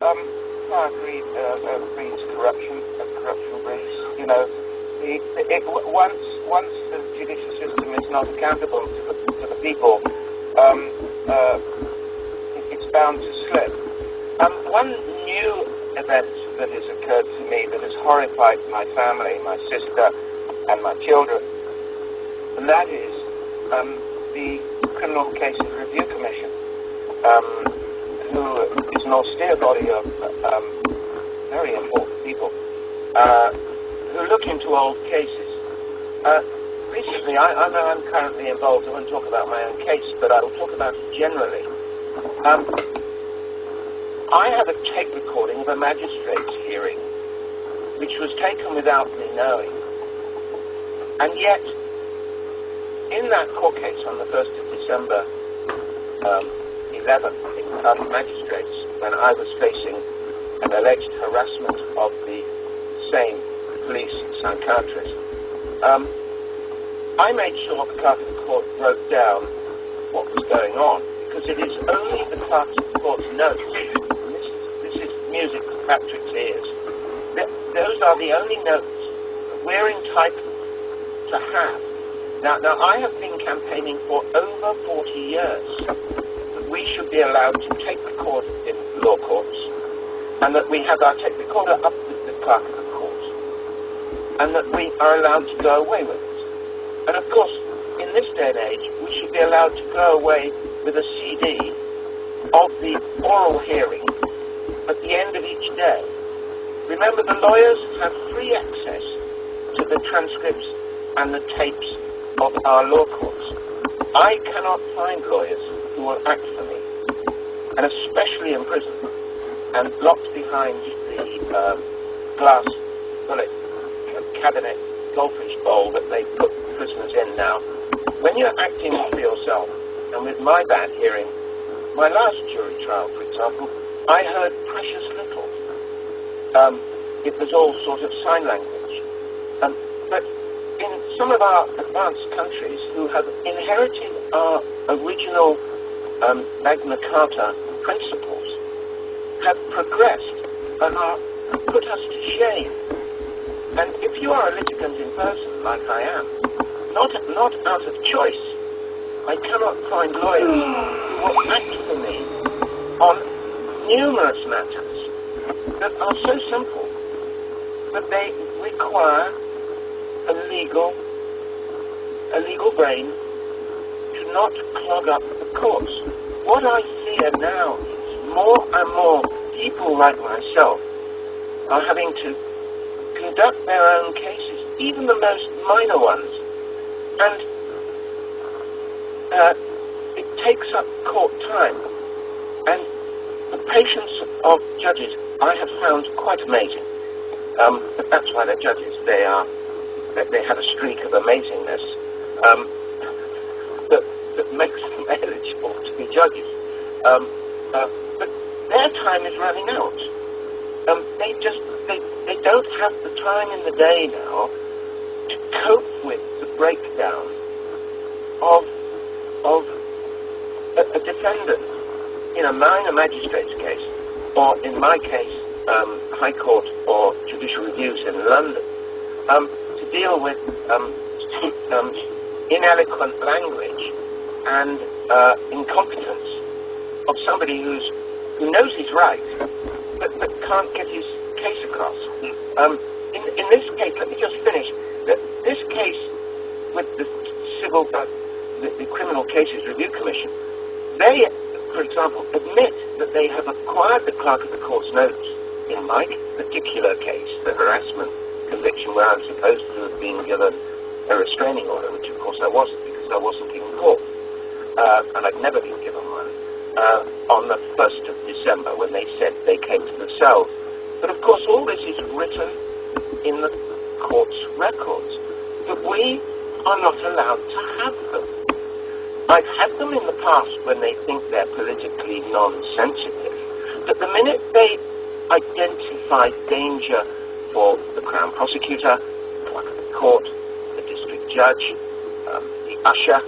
I agree. Breeds corruption. Corruption breeds. You know, once the judicial system is not accountable to the people, it's bound to slip. One new event that has occurred to me that has horrified my family, my sister, and my children, and that is the Criminal Cases Review Commission, who is an austere body of very important people who look into old cases. Recently, I'm currently involved. I won't talk about my own case, but I will talk about it generally. I have a tape recording of a magistrate's hearing, which was taken without me knowing. And yet, in that court case on the 1st of December 11th, in front of magistrates, when I was facing an alleged harassment of the same police psychiatrist, I made sure the clerk of the court wrote down what was going on, because it is only the clerk of the court's notes, and this is music to Patrick's ears, those are the only notes that we're entitled to have. Now, I have been campaigning for over 40 years that we should be allowed to tape record in law courts, and that we have our tape recorder up with the clerk of the court, and that we are allowed to go away with it. And of course, in this day and age, we should be allowed to go away with a CD of the oral hearing at the end of each day. Remember, the lawyers have free access to the transcripts and the tapes of our law courts. I cannot find lawyers who will act for me, and especially in prison, and locked behind the glass bullet cabinet goldfish bowl that they put prisoners in now. When you're acting for yourself, and with my bad hearing, my last jury trial, for example, I heard precious little. It was all sort of sign language. But in some of our advanced countries who have inherited our original Magna Carta principles, have progressed and have put us to shame. And if you are a litigant in person, like I am, not out of choice, I cannot find lawyers who will act for me on numerous matters that are so simple that they require a legal brain to not clog up the courts. What I fear now is more and more people like myself are having to conduct their own cases, even the most minor ones, and it takes up court time. And the patience of judges I have found quite amazing. But that's why they're judges. They have a streak of amazingness that makes them eligible to be judges. But their time is running out. They don't have the time in the day now to cope with the breakdown of a defendant in a minor magistrate's case, or in my case, High Court or judicial reviews in London, to deal with ineloquent language and incompetence of somebody who knows he's right, but can't get his case across. In this case, let me just finish. This case with the the Criminal Cases Review Commission, they, for example, admit that they have acquired the clerk of the court's notes in my particular case, the harassment conviction, where I'm supposed to have been given a restraining order, which of course I wasn't, because I wasn't in court, and I'd never been given one, on the 1st of December, when they said they came to the cells. But of course all this is written in the court's records, that we are not allowed to have them. I've had them in the past when they think they're politically non-sensitive, but the minute they identify danger for the Crown Prosecutor, the clerk of the court, the district judge, the usher,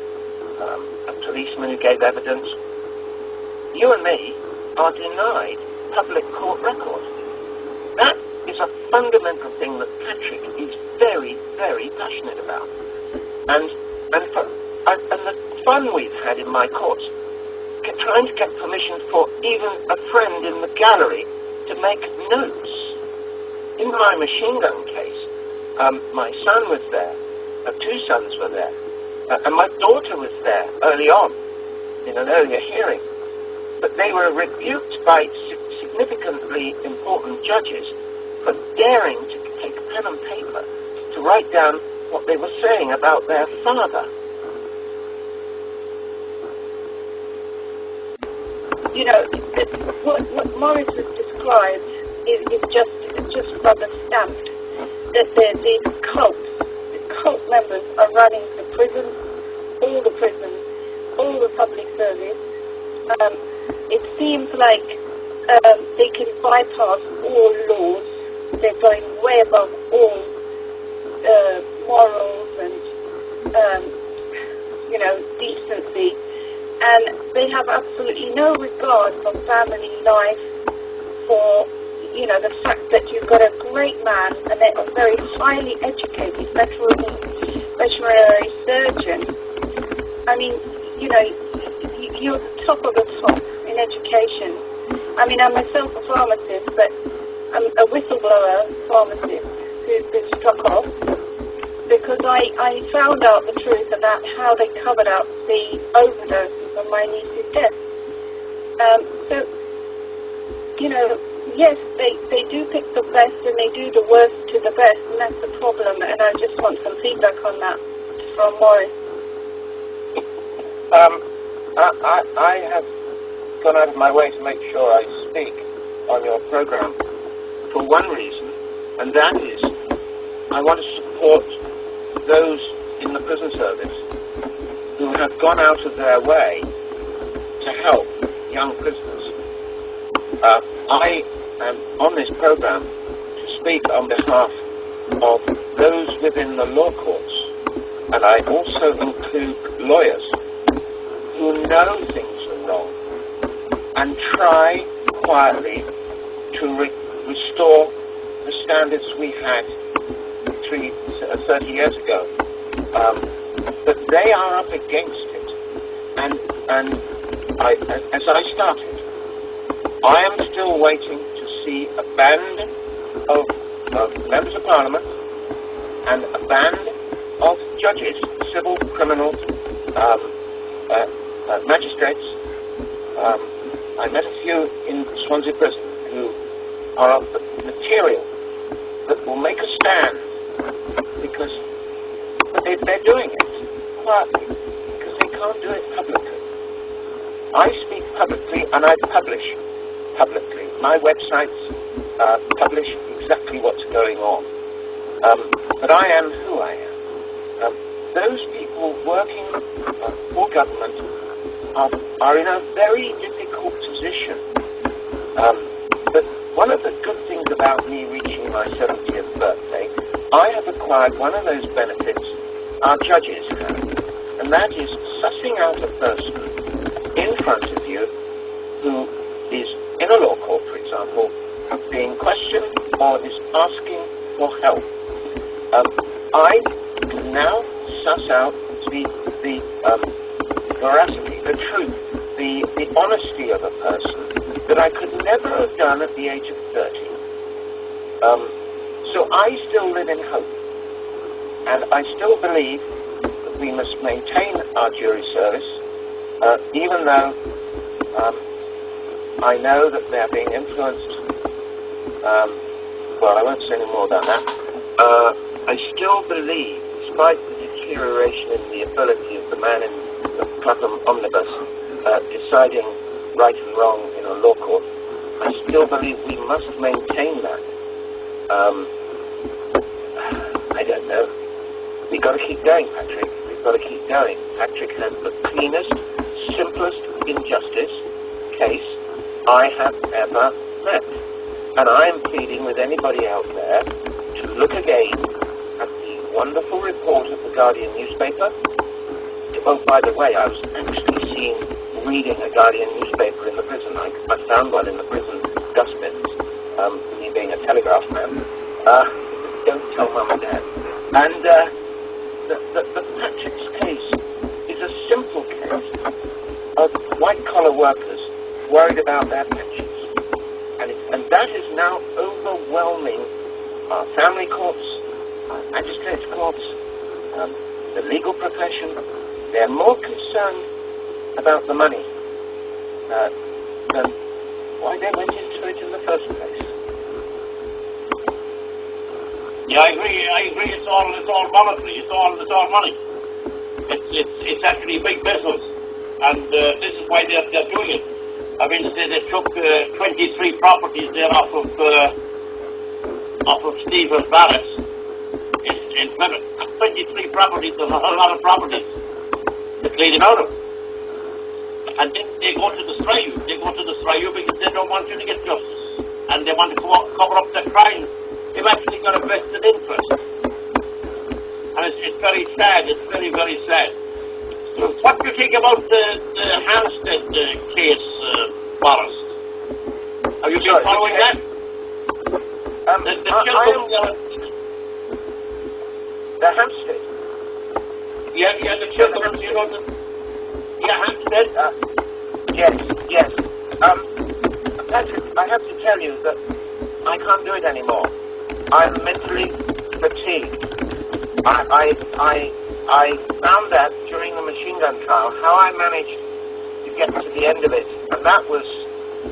a policeman who gave evidence, you and me are denied public court records. fundamental thing that Patrick is very, very passionate about. And the fun we've had in my course, trying to get permission for even a friend in the gallery to make notes. In my machine gun case, my son was there, 2 sons were there, and my daughter was there early on in an earlier hearing. But they were rebuked by significantly important judges for daring to take pen and paper to write down what they were saying about their father. You know, what Morris has described is just rubber stamped. That these cult members are running the prisons, all the public service. It seems like they can bypass all laws. They're going way above all morals and decency. And they have absolutely no regard for family life, for, the fact that you've got a great man and they're a very highly educated veterinary surgeon. I mean, you're the top of the top in education. I mean, I'm myself a pharmacist, but I'm a whistleblower pharmacist who's been struck off because I found out the truth about how they covered up the overdoses on my niece's death. Yes, they do pick the best and they do the worst to the best, and that's the problem, and I just want some feedback on that from Morris. I have gone out of my way to make sure I speak on your program for one reason, and that is I want to support those in the prison service who have gone out of their way to help young prisoners. I am on this program to speak on behalf of those within the law courts, and I also include lawyers who know things are wrong and try quietly to restore the standards we had 30 years ago. But they are up against it, and as I started, I am still waiting to see a band of members of Parliament and a band of judges, civil, criminal, magistrates. I met a few in Swansea Prison who are of the material that will make a stand because they're doing it quietly because they can't do it publicly. I speak publicly and I publish publicly. My websites publish exactly what's going on. But I am who I am. Those people working for government are in a very difficult position. But one of the good things about me reaching my 70th birthday, I have acquired one of those benefits our judges have, and that is sussing out a person in front of you who is in a law court, for example, being questioned or is asking for help. I can now suss out the veracity, the truth, the honesty of a person that I could never have done at the age of 30. So I still live in hope, and I still believe that we must maintain our jury service, even though I know that they're being influenced. Well, I won't say any more about that. I still believe, despite the deterioration in the ability of the man in the Clapham omnibus deciding right and wrong in a law court, I still believe we must maintain that. I don't know. We've got to keep going, Patrick. We've got to keep going. Patrick has the cleanest, simplest injustice case I have ever met. And I am pleading with anybody out there to look again at the wonderful report of the Guardian newspaper. Oh, by the way, I was actually reading a Guardian newspaper in the prison. I found one in the prison dustbins, me being a telegraph man. Don't tell Mum and Dad. And the Patrick's case is a simple case of white-collar workers worried about their pensions. And that is now overwhelming our family courts, our magistrates' courts, the legal profession. They're more concerned about the money than why they went into it in the first place. Yeah, I agree. It's all monetary. It's all money. It's actually big business, and this is why they're doing it. I mean, they took 23 properties there off of Stephen Barrett in Plymouth. 23 properties, there's a whole lot of properties. They clean them out of. And then they go to destroy you. They go to destroy you because they don't want you to get justice. And they want to cover up their crimes. They've actually got a vested interest. And it's very sad. It's very, very sad. So what do you think about the Hampstead case, Boris? Have you been following that? The Hampstead? Yeah, the children, you know, Hampstead? Yes. Patrick, I have to tell you that I can't do it anymore. I'm mentally fatigued. I found that during the machine gun trial, how I managed to get to the end of it, and that was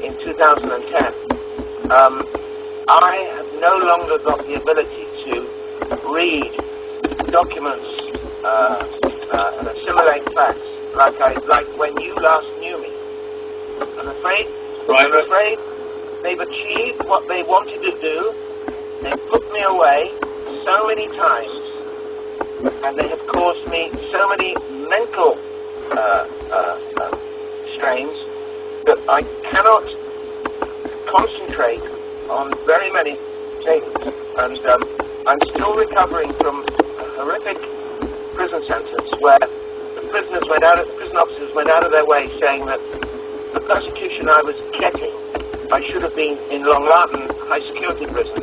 in 2010. I have no longer got the ability to read documents and assimilate facts like when you last knew me. I'm afraid they've achieved what they wanted to do. They've put me away so many times, and they have caused me so many mental strains that I cannot concentrate on very many things. And I'm still recovering from a horrific prison sentence where the prison officers went out of their way saying that the persecution I was getting, I should have been in Long Lartin high security prison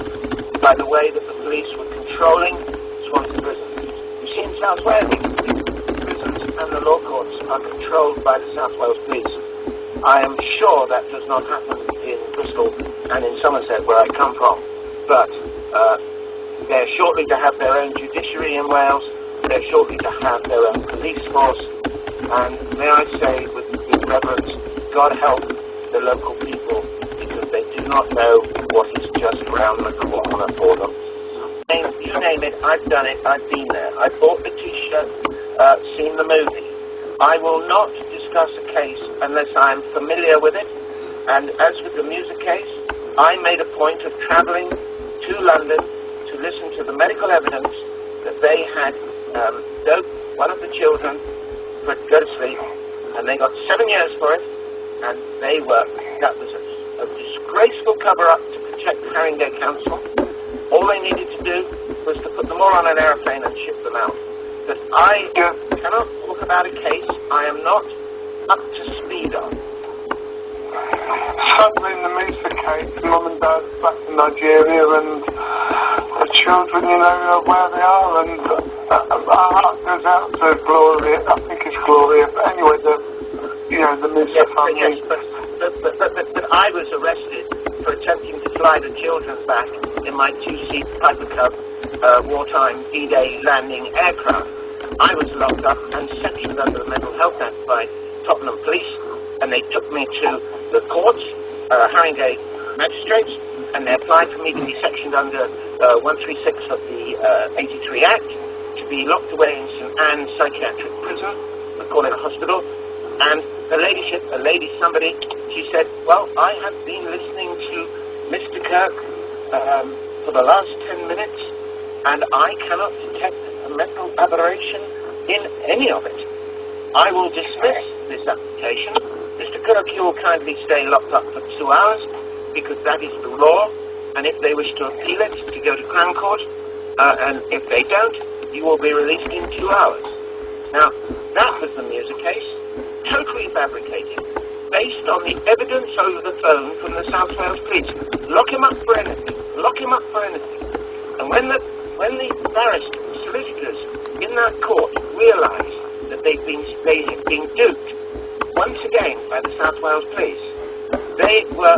by the way that the police were controlling Swansea prison. You see, in South Wales, prisons and the law courts are controlled by the South Wales police. I am sure that does not happen in Bristol and in Somerset, where I come from. But they're shortly to have their own judiciary in Wales. They're shortly to have their own police force. And may I say with reverence, God help the local people, because they do not know what is just round the corner for them. You name it, I've done it, I've been there. I bought the T-shirt, seen the movie. I will not discuss a case unless I'm familiar with it. And as with the music case, I made a point of travelling to London to listen to the medical evidence that they had doped one of the children for go to sleep, and they got 7 years for it, and that was a disgraceful cover-up to protect the Haringey Council. All they needed to do was to put them all on an aeroplane and ship them out. But I cannot talk about a case I am not up to speed on. Sadly, in the Mesa case, Mum and Dad back in Nigeria, and the children, you know, where they are, and our heart goes out to Gloria. I think it's Gloria, but anyway, the Mesa family. Yes, but I was arrested for attempting to fly the children back in my two-seat Piper Cub wartime D-Day landing aircraft. I was locked up and sectioned under the Mental Health Act by Tottenham Police, and they took me to the courts, Haringey magistrates, and they applied for me to be sectioned under 136 of the 83 Act, to be locked away in St Anne's psychiatric prison, we call it a hospital. And her ladyship, somebody, she said, well, I have been listening to Mr. Kirk for the last 10 minutes, and I cannot detect a mental aberration in any of it. I will dismiss this application. Mr. Kirk, you will kindly stay locked up for 2 hours, because that is the law, and if they wish to appeal it, to go to Crown Court, and if they don't, you will be released in 2 hours. Now, that was the music case, totally fabricated, based on the evidence over the phone from the South Wales police. Lock him up for anything. Lock him up for anything. And when the barristers, solicitors in that court realised that they had been duped once again by the South Wales police, they were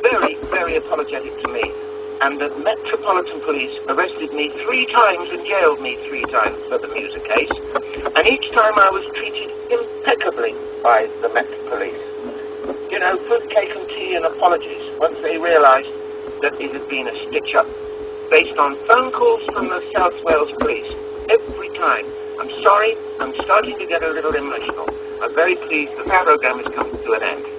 very, very apologetic to me. And the Metropolitan Police arrested me 3 times and jailed me 3 times for the music case. And each time I was treated impeccably by the Met Police. You know, food, cake and tea and apologies once they realised that it had been a stitch-up based on phone calls from the South Wales Police. Every time. I'm sorry, I'm starting to get a little emotional. I'm very pleased that the programme has come to an end.